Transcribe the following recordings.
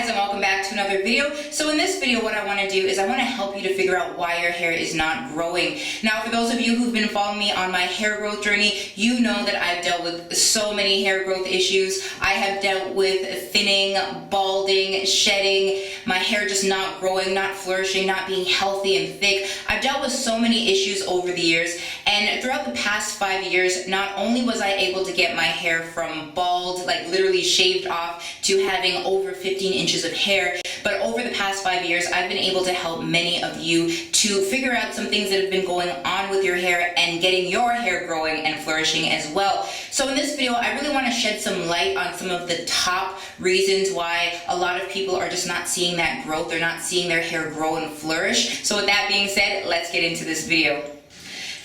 guys, and welcome back to another video. So in this video, what I want to do is I want to help you to figure out why your hair is not growing. Now, for those of you who've been following me on my hair growth journey, you know that I've dealt with so many hair growth issues. I have dealt with thinning, balding, shedding, my hair just not growing, not flourishing, not being healthy and thick. I've dealt with so many issues over the years, and throughout the past 5 years, not only was I able to get my hair from bald, like literally shaved off, to having over 15 inches of hair, but over the past 5 years, I've been able to help many of you to figure out some things that have been going on with your hair and getting your hair growing and flourishing as well. So in this video, I really want to shed some light on some of the top reasons why a lot of people are just not seeing that growth. They're not seeing their hair grow and flourish. So with that being said, let's get into this video.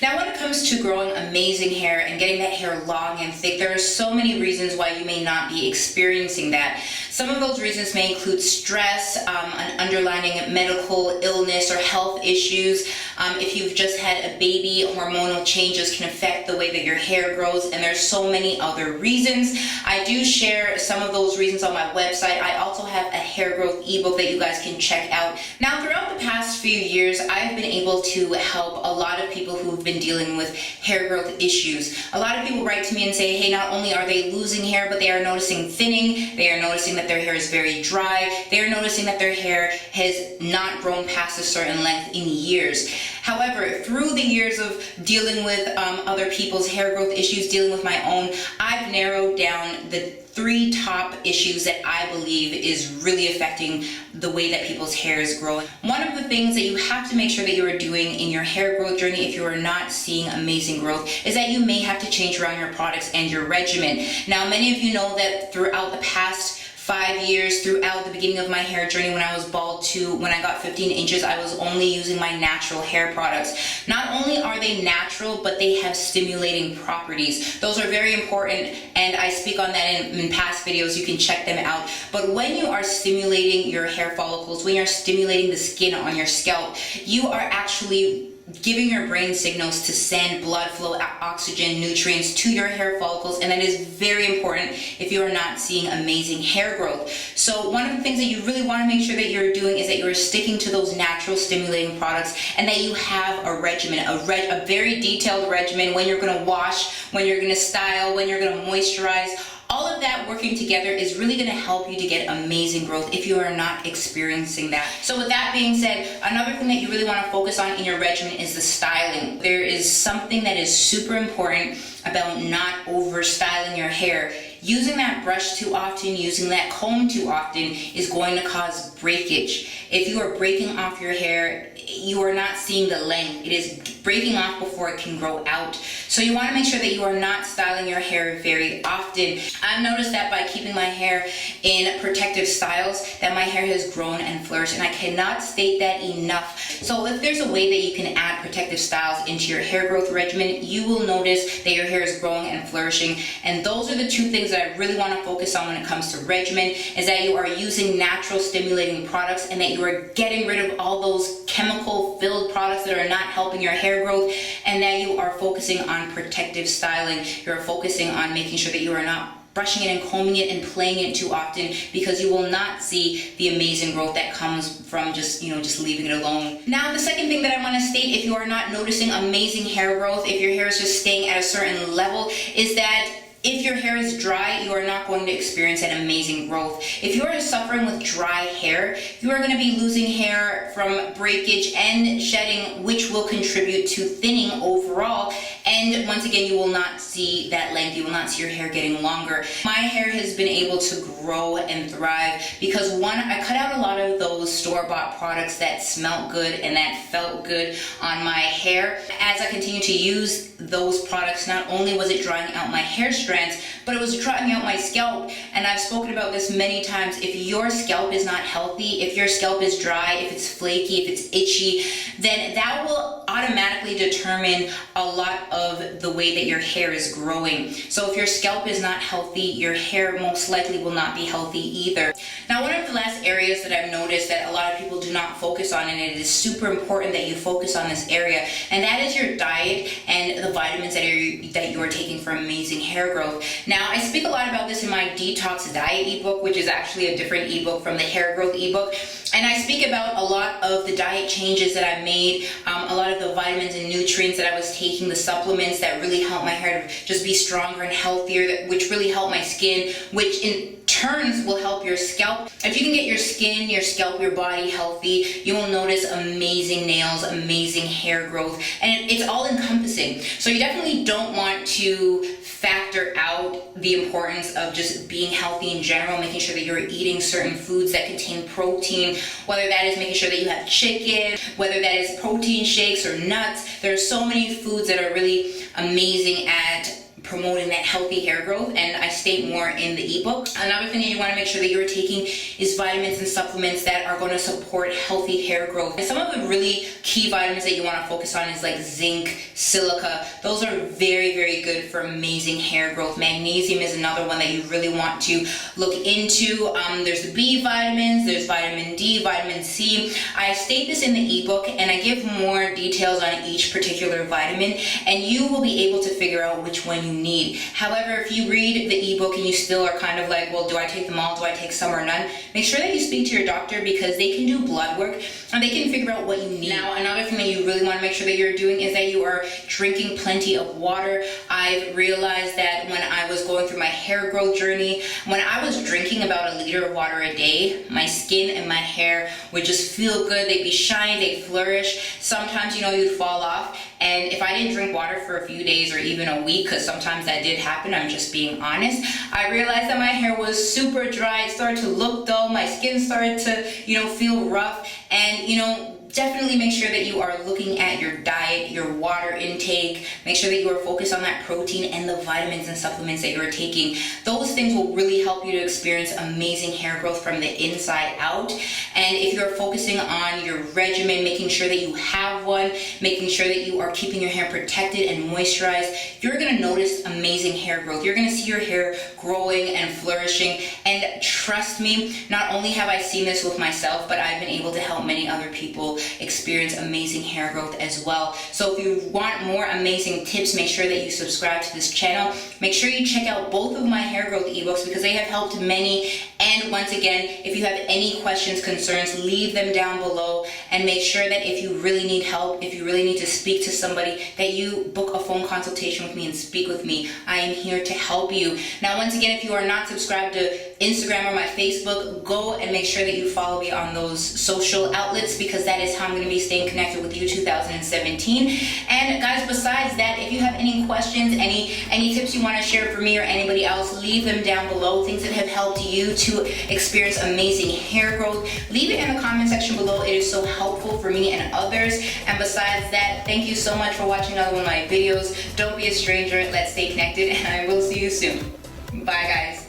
Now, when it comes to growing amazing hair and getting that hair long and thick, there are so many reasons why you may not be experiencing that. Some of those reasons may include stress, an underlying medical illness or health issues. If you've just had a baby, hormonal changes can affect the way that your hair grows, and there's so many other reasons. I do share some of those reasons on my website. I also have a hair growth ebook that you guys can check out. Now, throughout the past few years, I've been able to help a lot of people who've been dealing with hair growth issues. A lot of people write to me and say, hey, not only are they losing hair, but they are noticing thinning, they are noticing that their hair is very dry, they are noticing that their hair has not grown past a certain length in years. However, through the years of dealing with other people's hair growth issues, dealing with my own, I've narrowed down the 3 top issues that I believe is really affecting the way that people's hair is growing. One of the things that you have to make sure that you are doing in your hair growth journey, if you are not seeing amazing growth, is that you may have to change around your products and your regimen. Now, many of you know that throughout the past 5 years, throughout the beginning of my hair journey, when I was bald to when I got 15 inches, I was only using my natural hair products. Not only are they natural, but they have stimulating properties. Those are very important, and I speak on that in past videos. You can check them out. But when you are stimulating your hair follicles, when you're stimulating the skin on your scalp, you are actually giving your brain signals to send blood flow, oxygen, nutrients to your hair follicles, and that is very important if you are not seeing amazing hair growth. So one of the things that you really want to make sure that you're doing is that you're sticking to those natural stimulating products, and that you have a regimen, a very detailed regimen, when you're going to wash, when you're going to style, when you're going to moisturize. All of that working together is really going to help you to get amazing growth if you are not experiencing that. So with that being said, another thing that you really want to focus on in your regimen is the styling. There is something that is super important about not over styling your hair. Using that brush too often, using that comb too often is going to cause breakage. If you are breaking off your hair, you are not seeing the length. It is breaking off before it can grow out. So you want to make sure that you are not styling your hair very often. I've noticed that by keeping my hair in protective styles, that my hair has grown and flourished, and I cannot state that enough. So if there's a way that you can add protective styles into your hair growth regimen, you will notice that your hair is growing and flourishing. And those are the 2 things that I really want to focus on when it comes to regimen, is that you are using natural stimulating products, and that you are getting rid of all those chemical filled products that are not helping your hair growth, and that you are focusing on protective styling. You're focusing on making sure that you are not brushing it and combing it and playing it too often, because you will not see the amazing growth that comes from just leaving it alone. Now, the second thing that I want to state, if you are not noticing amazing hair growth, if your hair is just staying at a certain level, is that if your hair is dry, you are not going to experience that amazing growth. If you are suffering with dry hair, you are going to be losing hair from breakage and shedding, which will contribute to thinning overall. And once again, you will not see that length. You will not see your hair getting longer. My hair has been able to grow and thrive because, one, I cut out a lot of those store-bought products that smelled good and that felt good on my hair. As I continue to use those products, not only was it drying out my hair strands, but it was drying out my scalp. And I've spoken about this many times. If your scalp is not healthy, if your scalp is dry, if it's flaky, if it's itchy, then that will automatically determine a lot of the way that your hair is growing. So if your scalp is not healthy, your hair most likely will not be healthy either. Now, one of the last areas that I've noticed that a lot of people do not focus on, and it is super important that you focus on this area, and that is your diet and the vitamins that you are taking for amazing hair growth. Now, I speak a lot about this in my Detox Diet ebook, which is actually a different ebook from the Hair Growth ebook. And I speak about a lot of the diet changes that I made, a lot of the vitamins and nutrients that I was taking, the supplements that really help my hair to just be stronger and healthier, which really help my skin, which in turns will help your scalp. If you can get your skin, your scalp, your body healthy, you will notice amazing nails, amazing hair growth, and it's all encompassing. So you definitely don't want to factor out the importance of just being healthy in general, making sure that you're eating certain foods that contain protein, whether that is making sure that you have chicken, whether that is protein shakes or nuts. There are so many foods that are really amazing at promoting that healthy hair growth, and I state more in the ebook. Another thing that you want to make sure that you're taking is vitamins and supplements that are going to support healthy hair growth. And some of the really key vitamins that you want to focus on is like zinc, silica. Those are very, very good for amazing hair growth. Magnesium is another one that you really want to look into. There's the B vitamins, there's vitamin D, vitamin C. I state this in the ebook, and I give more details on each particular vitamin, and you will be able to figure out which one you need. However, if you read the ebook and you still are kind of like, well, do I take them all? Do I take some or none? Make sure that you speak to your doctor, because they can do blood work and they can figure out what you need. Now, another thing that you really want to make sure that you're doing is that you are drinking plenty of water. I've realized that when I was going through my hair growth journey, when I was drinking about 1 liter of water a day, my skin and my hair would just feel good. They'd be shiny, they'd flourish. Sometimes, you'd fall off. And if I didn't drink water for a few days or even a week, because sometimes that did happen, I'm just being honest, I realized that my hair was super dry. It started to look dull. My skin started to, feel rough. And, definitely make sure that you are looking at your diet, your water intake. Make sure that you are focused on that protein and the vitamins and supplements that you are taking. Those things will really help you to experience amazing hair growth from the inside out. And if you're focusing on your regimen, making sure that you have one, making sure that you are keeping your hair protected and moisturized, you're going to notice amazing hair growth. You're going to see your hair growing and flourishing. And trust me, not only have I seen this with myself, but I've been able to help many other people experience amazing hair growth as well. So if you want more amazing tips, make sure that you subscribe to this channel. Make sure you check out both of my hair growth ebooks, because they have helped many. And once again, if you have any questions, concerns, leave them down below, and make sure that if you really need help, if you really need to speak to somebody, that you book a phone consultation with me and speak with me. I am here to help you. Now, once again, if you are not subscribed to Instagram or my Facebook, go and make sure that you follow me on those social outlets, because that is how I'm going to be staying connected with you 2017. And guys, besides that, if you have any questions, any tips you want to share for me or anybody else, leave them down below. Things that have helped you to experience amazing hair growth, leave it in the comment section below. It is so helpful for me and others. And besides that, thank you so much for watching another one of my videos. Don't be a stranger. Let's stay connected, and I will see you soon. Bye, guys.